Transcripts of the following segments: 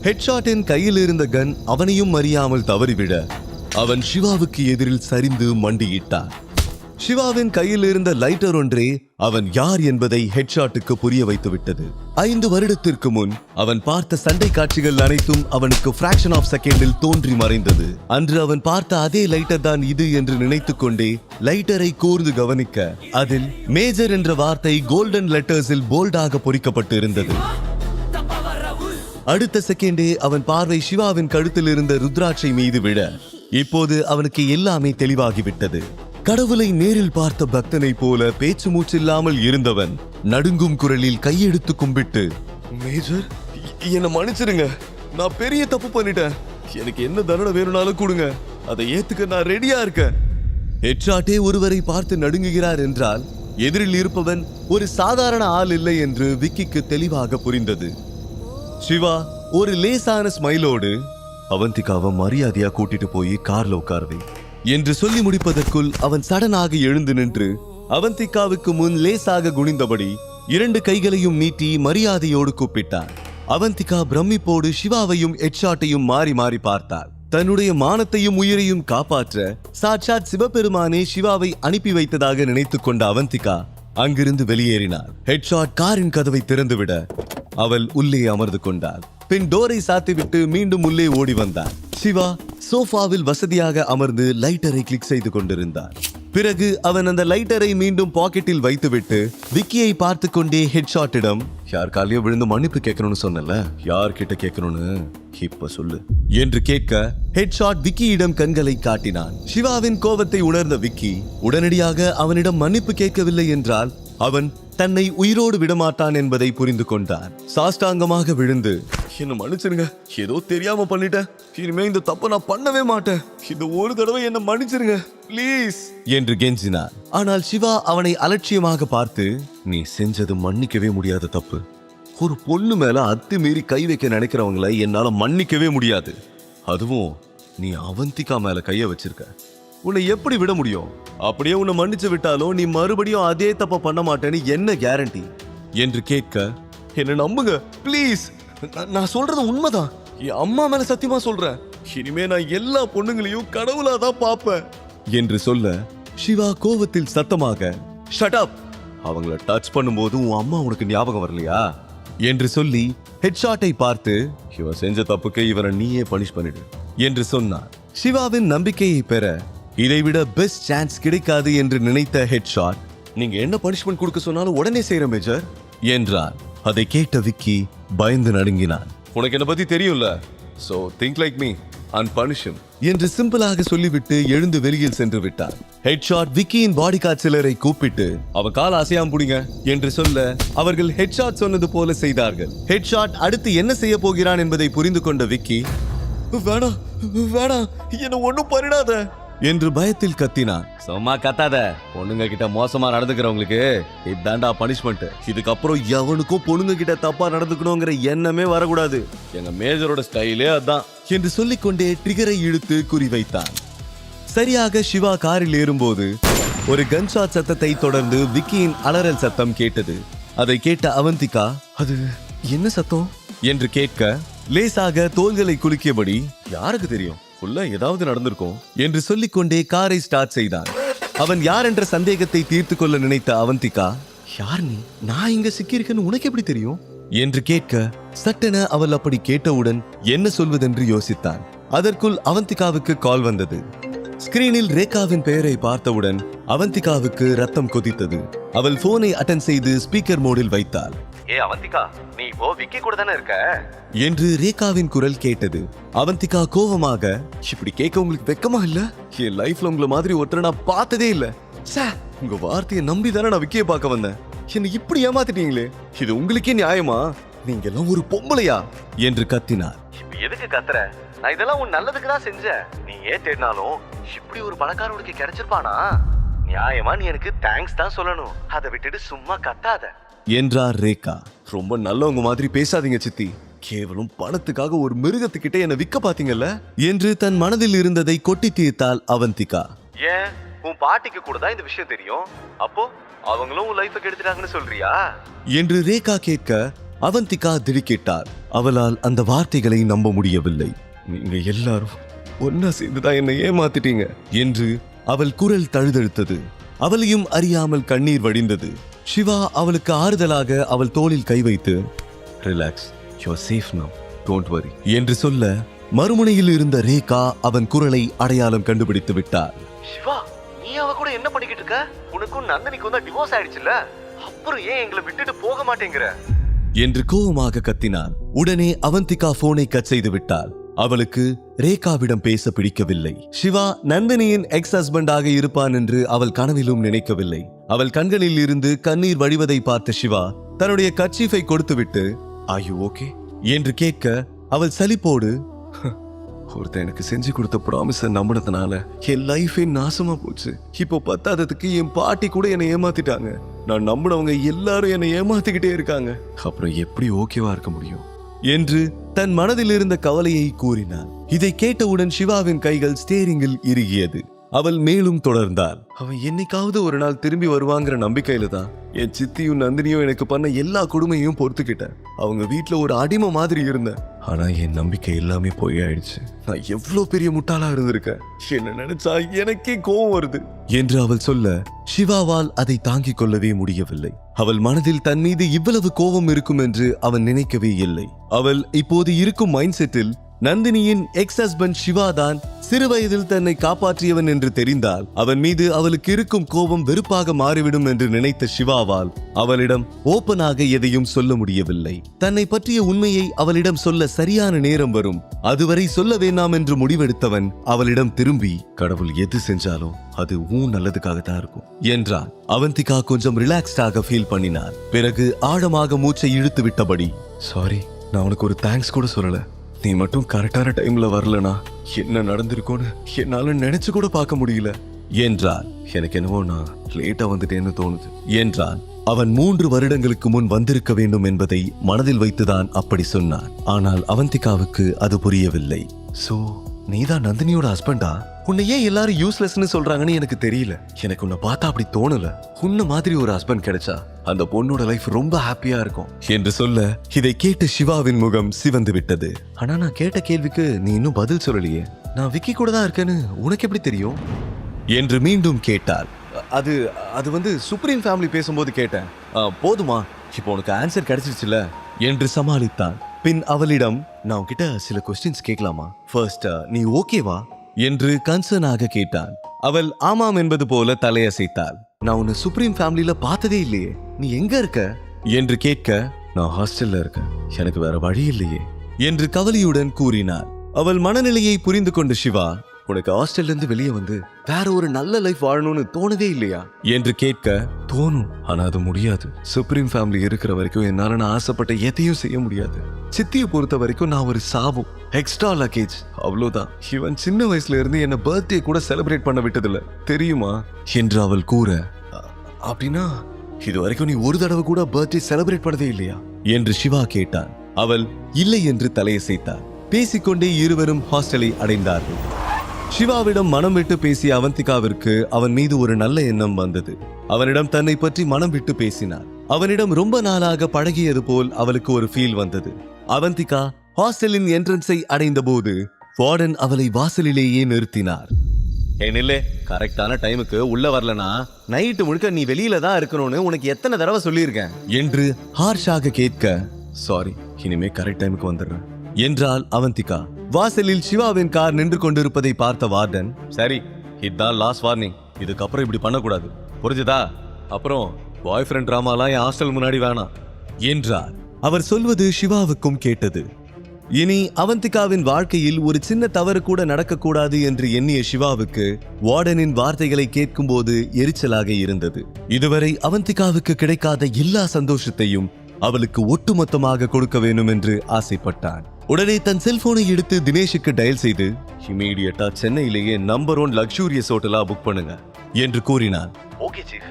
ஹெட்ஷாட்டின் கையில் இருந்த கன் அவனையும் அறியாமல் தவறிவிட அவன் சிவாவுக்கு எதிரில் சரிந்து மண்டியிட்டான். சிவாவின் கையில் இருந்த லைட்டர் ஒன்றே அவன் யார் என்பதை ஹெட்ஷாட்டுக்கு புரிய வைத்து விட்டது. 5 வருடத்திற்கு முன் அவன் பார்த்த சண்டை காட்சிகள் அனைத்தும் அவனுக்கு பிராக்ஷன் ஆஃப் செகண்டில் தோன்றி மறைந்தது. அன்று அவன் பார்த்த அதே லைட்டர் தான் இது என்று நினைத்துக் கொண்டே லைட்டரை கூர்ந்து கவனிக்க அதில் மேஜர் என்ற வார்த்தை கோல்டன் லெட்டர்ஸில் போல்டாக பொறிக்கப்பட்டு இருந்தது. அடுத்த செகண்டே அவன் பார்வை சிவாவின் கழுத்தில் இருந்த ருத்ராட்சை மீது விட இப்போது அவனுக்கு எல்லாமே தெளிவாகிவிட்டது. கடவுளை நேரில் பார்த்த பக்தனை போல பேச்சு மூச்சில்லாமல் இருந்தவன் நடுங்கும் குரலில் கையெடுத்து கும்பிட்டு, மேஜர், என்ன மன்னிச்சிருங்க, நான் பெரிய தப்பு பண்ணிட்டேன். எனக்கு என்ன தண்டனை வேணும்னாலும் கொடுங்க, அதை ஏத்துக்க நான் ரெடியா இருக்கேன். ஹெட்ஷாட்டே ஒருவரை பார்த்து நடுங்குகிறார் என்றால் எதிரில் இருப்பவன் ஒரு சாதாரண ஆள் இல்லை என்று விக்கிக்கு தெளிவாக புரிந்தது. சிவா ஒரு லேசான ஸ்மைலோடு, அவந்திகாவை மரியாதையா கூட்டிட்டு போய் கார்ல உட்கார்வை என்று சொல்லி முடிப்பதற்குள் அவன் சடனாக எழுந்து நின்று அவந்திகாவுக்கு முன் லேசாக குனிந்தபடி 2 கைகளையும் நீட்டி மரியாதையோடு கூப்பிட்டார். அவந்திகா பிரமிப்போடு சிவாவையும் ஹெட்ஷாட்டையும் மாறி மாறி பார்த்தாள். தன்னுடைய மானத்தையும் உயிரையும் காப்பாற்ற சாட்சாத் சிவபெருமானே சிவாவை அனுப்பி வைத்ததாக நினைத்துக் கொண்ட அவந்திகா அங்கிருந்து வெளியேறினார். ஹெட்ஷாட் காரின் கதவை திறந்துவிட அவள் உள்ளே அமர்ந்து கொண்டாள். பின் டோரை சாத்திவிட்டு மீண்டும் உள்ளே ஓடி வந்தார். சிவா சோஃபாவில் வசதியாக அமர்ந்து லைட்டரை கிளிக் செய்து கொண்டிருந்தார். பிறகு அவன் அந்த லைட்டரை மீண்டும் பாக்கெட்டில் வைத்துவிட்டு விக்கியை பார்த்து கொண்டே ஹெட்ஷாட்டிடம், யார் காலையோ விழுந்து மன்னிப்பு கேட்கணும்னு சொன்னல, யார்கிட்ட கேட்கணும்னு இப்ப சொல்லு என்று கேட்க ஹெட்ஷாட் விக்கியிடம் கண்களை காட்டினான். சிவாவின் கோபத்தை உணர்ந்த விக்கி உடனடியாக அவனிடம் மன்னிப்பு கேட்கவில்லை என்றால் அவன் தன்னை உயிரோடு விடமாட்டான் என்பதை புரிந்து கொண்டான். சாஷ்டாங்கமாக விழுந்து, என்ன மன்னிச்சிருங்க, ஏதோ தெரியாம பண்ணிட்டேன், இனிமே இந்த தப்ப நான் பண்ணவே மாட்டேன், இந்த ஒரு தடவை என்ன மன்னிச்சிருங்க ப்ளீஸ் என்று கெஞ்சினான். ஆனால் சிவா அவனை அலட்சியமாக பார்த்து, நீ செஞ்சது மன்னிக்கவே முடியாத தப்பு. ஒரு பொண்ணு மேல அத்துமீறி கை வைக்க நினைக்கிறவங்களை என்னால மன்னிக்கவே முடியாது. அதுவும் நீ அவந்திகா மேல கைய வச்சிருக்க, உன்னை எப்படி விட முடியும்? அப்படியே உன்னை மன்னிச்சு விட்டாலும் நீ மறுபடியும் அதே தப்ப பண்ண மாட்டேன்னு என்ன கேரண்டி என்று கேட்க, என்ன நம்புங்க ப்ளீஸ், நான் சொல்றது உண்மைதான், என் அம்மா மேல சத்தியமா சொல்றேன், இனிமே நான் எல்லா பொண்ணுங்களையும் கடவுளா தான் பாப்பேன் என்று சொல்ல சிவா கோவத்தில் சத்தமாக, ஷட் அப், அவங்கள டச் பண்ணும்போது உன் அம்மா உனக்கு ஞாபகம் வரலையா என்று சொல்லி ஹெட்ஷாட்டை பார்த்து, இவன் செஞ்ச தப்புக்கு இவரை நீயே பனிஷ் பண்ணிடு என்று சொன்னார். சிவாவின் நம்பிக்கையை பெற இதைவிட பெஸ்ட் சான்ஸ் கிடைக்காது என்று நினைத்த ஹெட்ஷாட், நீங்க என்ன பனிஷ்மெண்ட் கொடுக்க சொன்னாலும் உடனே செய்யற மேஜர் என்றார். அதை கேட்ட விக்கி பயந்து நடுங்கினான். உனக்கு என்ன பத்தி தெரியும்ல, so think like me and punish him என்று சிம்பிளாக சொல்லிவிட்டு எழுந்து வெளியில் சென்று விட்டார். ஹெட்ஷாட் விக்கியின் பாடி கார்டு சிலரை கூப்பிட்டு, அவன் கால் அசையாம புடிங்க என்று சொல்ல அவர்கள் ஹெட்ஷாட் சொன்னது போல செய்தார்கள். ஹெட்ஷாட் அடுத்து என்ன செய்ய போகிறான் என்பதை புரிந்து கொண்ட விக்கி, வேணாம் வேணாம், என்ன ஒண்ணும் பண்ணிடாத என்று பயத்தில் கத்தினான். சும்மா கத்தாத, பொண்ணுங்க கிட்ட மோசமா நடந்துக்கிறவங்களுக்கு இதாண்டா பனிஷ்மெண்ட். இதுக்கப்புறம் எவனுக்கும் பொண்ணுங்க கிட்ட தப்பா நடந்துக்கணுங்கிற எண்ணமே வரக்கூடாது, எங்க மேஜரோட ஸ்டைலே அதான் என்று சொல்லிக்கொண்டே ட்ரிகரை இழுத்து குறிவைத்தான். சரியாக சிவா காரில் ஏறும்போது ஒரு கன்ஷாட் சத்தத்தை தொடர்ந்து விக்கியின் அலறல் சத்தம் கேட்டது. அதை கேட்ட அவந்திகா, அது என்ன சத்தம் என்று கேட்க லேசாக தோள்களை குலுக்கியபடி, யாருக்கு தெரியும், ஏதாவது நடந்திருக்கும் என்று சொல்லிக்கொண்டே காரை ஸ்டார்ட் செய்தான். அவன் யார் என்ற சந்தேகத்தை தீர்த்து கொள்ள நினைத்த அவந்திகா, யார் நீ, நான் இங்க சிக்கியிருக்கேன்னு உனக்கு எப்படி தெரியும் என்று கேட்க சட்டென அவள் அப்படி கேட்டவுடன் என்ன சொல்வதென்று யோசித்தான். அதற்குள் அவந்திகாவுக்கு கால் வந்தது. ஸ்கிரீனில் ரேகாவின் பெயரை பார்த்தவுடன் அவந்திகாவுக்கு ரத்தம் கொதித்தது. அவள் போனை அட்டெண்ட் செய்து ஸ்பீக்கர் மோடில் வைத்தாள். ஏ அவந்திகா, நீ இப்போ விக்கி கூட தானே இருக்க என்று ரேகாவின் குரல் கேட்டது. அவந்திகா கோவமாக, இப்படி கேட்க உங்களுக்கு வெக்கமா இல்ல? என் லைஃப்ல உங்களை மாதிரி ஒருத்தரை நான் பார்த்ததே இல்ல. உங்க வார்த்தையை நம்பி தானே நான் விக்கிய பார்க்க வந்தேன், என்ன இப்படி ஏமாத்திட்டீங்களே, இது உங்களுக்கே நியாயமா? நீங்க எல்லாம் ஒரு பொம்பளையா என்று கத்தினார். இப்ப எதுக்கு கத்துற? நான் இதெல்லாம் உன் நல்லதுக்கு தான் செஞ்சேன். நீ ஏன் தேடினாலும் இப்படி ஒரு பணக்காரனுக்கு கிடைச்சிருப்பானா? நியாயமா நீ எனக்கு தேங்க்ஸ் தான் சொல்லணும், அதை விட்டுட்டு சும்மா கத்தாத என்றார் ரேகா. ரொம்ப நல்லவங்க மாதிரி பேசாதீங்க சித்தி, கேவலம் பணத்துக்காக ஒரு மிருகத்துக்கிட்ட என்ன விற்க பாத்தீங்கல்ல என்று தன் மனதில் இருந்ததை கொட்டி தீர்த்தாள் அவந்திகா. ஏன் உன் பாட்டிக்கு கூட தான் இந்த விஷயம் தெரியும், அப்போ அவங்களும் உன் லைஃபை கெடுத்துட்டாங்கன்னு சொல்றியா என்று ரேகா கேட்க அவந்திகா திடுக்கிட்டார். அவளால் அந்த வார்த்தைகளை நம்ப முடியவில்லை. நீங்க எல்லாரும் ஒன்னா சேர்ந்துதான் என்னை ஏமாத்திட்டீங்க என்று அவள் குரல் தழுதழுத்தது. அவளையும் அறியாமல் கண்ணீர் வடிந்தது. சிவா அவளுக்கு ஆறுதலாக அவள் தோளில் கை வைத்து, relax, you are safe now, don't worry என்று சொல்ல, மறுமுனையில் இருந்த ரேகா அவன் குரலை அடையாளம் கண்டுபிடித்து விட்டார். சிவா, நீ அவ கூட என்ன பண்ணிக்கிட்டு இருக்க? உனக்கும் நந்தினிக்கும் தான் டிவோர்ஸ் ஆயிடுச்சுல்ல, அப்புறம் ஏன் எங்களை விட்டுட்டு போக மாட்டேங்கிற என்று கோபமாக கத்தினான். உடனே அவந்திகா போனை கட் செய்து விட்டாள். அவளுக்கு ரேகாவிடம் பேச பிடிக்கவில்லை. சிவா நந்தினியின் எக்ஸ் ஹஸ்பண்டாக இருப்பான் என்று அவள் கனவிலும் நினைக்கவில்லை. அவள் கண்களில் இருந்து கண்ணீர் வடிவதை பார்த்த சிவா தன்னுடைய கர்ச்சீஃபை கொடுத்துவிட்டு, ஆர் யூ ஓகே என்று கேட்க, அவள் சலிப்போடு, ஒருத்தன் எனக்கு செஞ்சு கொடுத்த ப்ராமிஸை நம்பினதுனால என் லைஃபே நாசமா போச்சு. இப்போ பத்தாததுக்கு என் பாட்டி கூட என்னை ஏமாத்திட்டாங்க. நான் நம்பினவங்க எல்லாரும் என்னை ஏமாத்திக்கிட்டே இருக்காங்க. அப்புறம் எப்படி ஓகேவா இருக்க முடியும் என்று தன் மனதில் இருந்த கவலையை கூறினார். இதை கேட்டவுடன் சிவாவின் கைகள் ஸ்டேரிங்கில் இறுகியது. அவள் மேலும் தொடர்ந்தாள். அவன் என்னைக்காவது ஒரு நாள் திரும்பி வருவாங்கிற நம்பிக்கையில தான் என் சித்தியும் நந்தினியும் எனக்கு பண்ண எல்லா கொடுமையும் பொறுத்துக்கிட்டேன். அவங்க வீட்டுல ஒரு அடிமை மாதிரி இருந்தேன். ஆனா என் நம்பிக்கை எல்லாமே போய் ஆயிடுச்சு. நான் எவ்வளவு பெரிய முட்டாளா இருந்திருக்கேன். என்ன நினைச்சா எனக்கே கோவம் வருது என்று அவள் சொல்ல, சிவாவால் அதை தாங்கிக் கொள்ளவே முடியவில்லை. அவள் மனதில் தன் மீது இவ்வளவு கோபம் இருக்கும் என்று அவன் நினைக்கவே இல்லை. அவள் இப்போது இருக்கும் மைண்ட் செட்டில் நந்தினியின் எக்ஸ் ஹஸ்பண்ட் சிவா தான் சிறு வயதில் தன்னை காப்பாற்றியவன் என்று தெரிந்தால் அவன் மீது அவளுக்கு இருக்கும் கோபம் வெறுப்பாக மாறிவிடும் என்று நினைத்த சிவாவால் அவளிடம் ஓப்பனாக எதையும் சொல்ல முடியவில்லை. தன்னை பற்றிய உண்மையை அவளிடம் சொல்ல சரியான நேரம் வரும், அதுவரை சொல்ல வேண்டாம் என்று முடிவெடுத்தவன் அவளிடம் திரும்பி, கடவுள் எது செஞ்சாலும் அது நல்லதுக்காகத்தான் இருக்கும் என்றான். அவந்திகா கொஞ்சம் ரிலாக்ஸ்டாக ஃபீல் பண்ணினார். பிறகு ஆழமாக மூச்சை இழுத்து விட்டபடி, சாரி, நான் உனக்கு ஒரு தேங்க்ஸ் கூட சொல்லல. நீ மட்டும் கரெக்டான டைம்ல வரலனா என்ன நடந்திருக்கும்னு என்னால நினைச்சு கூட பார்க்க முடியல என்றான். எனக்கு என்னவோ நான் லேட்டா வந்துட்டேன்னு தோணுது என்றான். அவன் 3 வருடங்களுக்கு முன் வந்திருக்க வேண்டும் என்பதை மனதில் வைத்துதான் அப்படி சொன்னான். ஆனால் அவந்திகாவுக்கு அது புரியவில்லை. சோ நீதான் நந்தினியோட ஹஸ்பண்டா? உன்னை ஏன் எல்லாரும் யூஸ்லெஸ்னு சொல்றாங்கன்னு எனக்கு தெரியல. எனக்கு உன்னை பார்த்தா அப்படி தோணல. உன்ன மாதிரி ஒரு ஹஸ்பண்ட் கிடைச்சா அந்த பொண்ணோட லைஃப் ரொம்ப ஹாப்பியா இருக்கும் என்று சொல்ல, இதை கேட்டு சிவாவின் முகம் சிவந்து விட்டது. ஆனா நான் கேட்ட கேள்விக்கு நீ இன்னும் பதில் சொல்லலையே. நான் விக்கி கூட தான் இருக்கேன்னு உனக்கு எப்படி தெரியும் என்று மீண்டும் கேட்டாள். அது வந்து சுப்ரீம் ஃபேமிலி பேசும்போது கேட்டேன். போதுமா, இப்போ உனக்கு ஆன்சர் கிடைச்சிருச்சுல என்று சமாளித்தான். பின் அவளிடம், நான் உன்கிட்ட சில கொஸ்டின்ஸ் கேட்கலாமா? ஃபர்ஸ்ட், நீ ஓகேவா என்று கன்சர்னாக கேட்டான். அவள் ஆமாம் என்பது போல தலையசைத்தாள். நான் உன்னை சுப்ரீம் ஃபேமிலியில பார்த்ததே இல்லையே, நீ எங்க இருக்க என்று கேட்க, நான் ஹாஸ்டல்ல இருக்கேன், எனக்கு வேற வழி இல்லையே என்று கவலையுடன் கூறினார். அவள் மனநிலையை புரிந்து கொண்டு சிவா, உனக்கு ஹாஸ்டல்ல இருந்து வெளியே வந்து வேற ஒரு நல்ல லைஃப் வாழணும்னு தோணவே இல்லையா என்று கேட்க, தோணும், ஆனா அது முடியாது. சுப்ரீம் ஃபேமிலி இருக்கிற வரைக்கும் என்னால நான் ஆசைப்பட்ட எதையும் செய்ய முடியாது. சித்தியை பொறுத்த வரைக்கும் நான் ஒரு சாபம், எக்ஸ்ட்ரா லக்கேஜ், அவ்வளவுதான். இவன் சின்ன வயசுல இருந்து என்ன பர்த்டே கூட செலிப்ரேட் பண்ண விட்டதில்ல, தெரியுமா என்று அவள் கூற, அப்படின்னா இது வரைக்கும் நீ ஒரு தடவை கூட பர்த்டே செலிப்ரேட் பண்ணதே இல்லையா என்று சிவா கேட்டான். அவள் இல்லை என்று தலையசைத்தாள். பேசிக்கொண்டே இருவரும் ஹாஸ்டலை அடைந்தார்கள். சிவாவிடம் மனம் விட்டு பேசிய அவந்திகாவிற்கு அவன் மீது ஒரு நல்ல எண்ணம் வந்தது. அவனிடம் தன்னை பற்றி மனம் விட்டு பேசினார். அவனிடம் ரொம்ப நாளாக பழகியது போல் அவளுக்கு ஒரு ஃபீல் வந்தது. அவந்திகா ஹாஸ்டலின் என்ட்ரன்ஸை அடைந்த போது வார்டன் அவளை வாசலிலேயே நிறுத்தினார். ஏனில்லே, கரெக்டான டைமுக்கு உள்ள வரலனா நைட்டு முழுக்க நீ வெளியில தான் இருக்கணும்னு உனக்கு எத்தனை தடவை சொல்லியிருக்கேன் என்று ஹார்ஷாக கேட்க, சாரி, இனிமே கரெக்ட் டைமுக்கு வந்துடுறேன் என்றாள் அவந்திகா. வாசலில் சிவாவின் கார் நின்று கொண்டிருப்பதை பார்த்த வார்டன், சரி, இதுதான் லாஸ்ட் வார்னிங், இதுக்கப்புறம் இப்படி பண்ணக்கூடாது, புரிஞ்சுதா? அப்புறம் பாய் ஃப்ரெண்ட் டிராமாலாம் என் ஹாஸ்டல் முன்னாடி வேணாம் என்றார். அவர் சொல்வது சிவாவுக்கும் கேட்டது. இனி அவந்திகாவின் வாழ்க்கையில் ஒரு சின்ன தவறு கூட நடக்கக்கூடாது என்று எண்ணிய சிவாவுக்கு வார்டனின் வார்த்தைகளை கேட்கும் போது எரிச்சலாக இருந்தது. இதுவரை அவந்திகாவுக்கு கிடைக்காத எல்லா சந்தோஷத்தையும் அவளுக்கு ஒட்டுமொத்தமாக கொடுக்க வேண்டும் என்று ஆசைப்பட்டான். உடனே தன் செல்போனை எடுத்து தினேஷுக்கு டயல் செய்து, இமீடியட்டா சென்னையிலேயே நம்பர் 1 லக்ஸூரியஸ் ஹோட்டலா புக் பண்ணுங்க என்று கூறினான். ஓகே சீஃப்,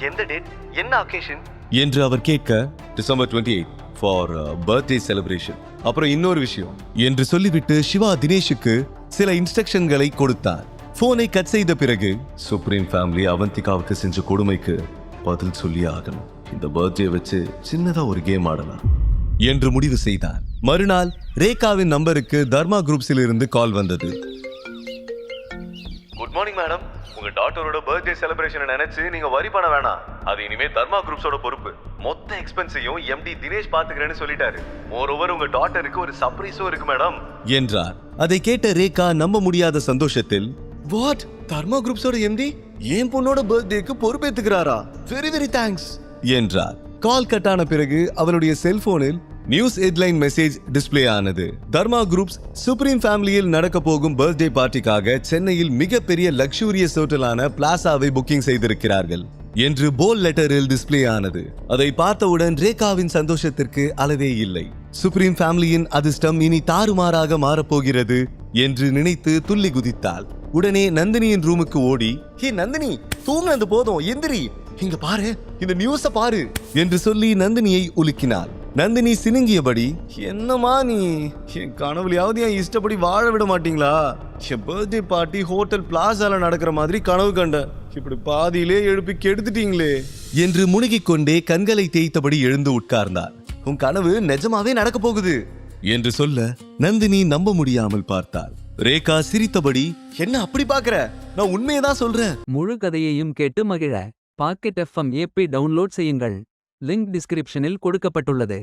எந்த டேட், என்ன அக்கேஷன் என்று அவர் கேட்க, டிசம்பர் 28 ஃபார் பர்த்டே செலிப்ரேஷன். அப்புறம் இன்னொரு விஷயம் என்று சொல்லிவிட்டு சிவா தினேஷுக்கு சில இன்ஸ்ட்ரக்ஷன்களை கொடுத்தார். போனை கட் செய்த பிறகு, சுப்ரீம் ஃபேமிலி அவந்திகாவுக்கு செஞ்ச கொடுமைக்கு பதில் சொல்லி ஆகணும். இந்த பர்த்டே வச்சு சின்னதா ஒரு கேம் ஆடலாம் என்று முடிவு செய்தான். மறுநாள் ரேகாவின் நம்பருக்கு தர்மா குரூப்ஸில் இருந்து கால் வந்தது. Good morning madam. உங்க டாட்டரோட பர்த்டே செலிப்ரேஷனை நினைச்சு நீங்க வரி பண்ண வேணாம். அது இனிமே தர்மா குரூப்ஸோட பொறுப்பு. மொத்த எக்ஸ்பென்ஸையும் எம்டி தினேஷ் பாத்துக்கிறேன்னு சொல்லிட்டாரு. மோரோவர் உங்க டாட்டருக்கு ஒரு சர்ப்ரைஸும் இருக்கு மேடம் என்றார். அதை கேட்ட ரேகா நம்ப முடியாத சந்தோஷத்தில், வாட், தர்மா குரூப்ஸோட எம்டி என் பொண்ணோட பர்த்டேக்கு பொறுப்பேத்துக்கிறாரா? வெரி வெரி தேங்க்ஸ் என்றார். கால் கட் ஆன பிறகு அவளுடைய செல்போனில் நியூஸ் ஹெட்லைன் மெசேஜ் டிஸ்ப்ளே ஆனது. தர்மா குரூப்ஸ் சுப்ரீம் ஃபேமிலியில் நடக்க போகும் பர்த்டே பார்ட்டிக்காக சென்னையில் மிகப்பெரிய லக்ஸூரியஸ் ஹோட்டலான பிளாசாவை புக்கிங் செய்திருக்கிறார்கள் என்று போல்ட் லெட்டரில் டிஸ்ப்ளே ஆனது. அதை பார்த்தவுடன் ரேகாவின் சந்தோஷத்திற்கு அளவே இல்லை. சுப்ரீம் ஃபேமிலியின் அதிர்ஷ்டம் இனி தாறுமாறாக மாறப்போகிறது என்று நினைத்து துள்ளி குதித்தாள். உடனே நந்தினியின் ரூமுக்கு ஓடி, ஹே நந்தினி, தூங்கினது போதும், எந்திரி, இங்க பாரு, இந்த நியூஸ பாரு என்று சொல்லி நந்தினியை உலுக்கினாள். நந்தினி சினுங்கியபடி, என்னமா நீ, என் கனவுலையாவது என் இஷ்டப்படி வாழ விட மாட்டீங்களா? என் பர்த்டே பார்ட்டி ஹோட்டல் பிளாசால நடக்கிற மாதிரி கனவு கண்ட, இப்படி பாதியிலே எழுப்பி கெடுத்துட்டீங்களே என்று முழுகிக் கொண்டே கண்களை தேய்த்தபடி எழுந்து உட்கார்ந்தார். உன் கனவு நிஜமாவே நடக்க போகுது என்று சொல்ல நந்தினி நம்ப முடியாமல் பார்த்தாள். ரேகா சிரித்தபடி, என்ன அப்படி பாக்குற? நான் உண்மையதான் சொல்றேன். முழு கதையையும் கேட்டு மகிழ பாக்கெட் FM ஏபி டவுன்லோட் செய்யுங்கள். லிங்க் டிஸ்கிரிப்ஷனில் கொடுக்கப்பட்டுள்ளது.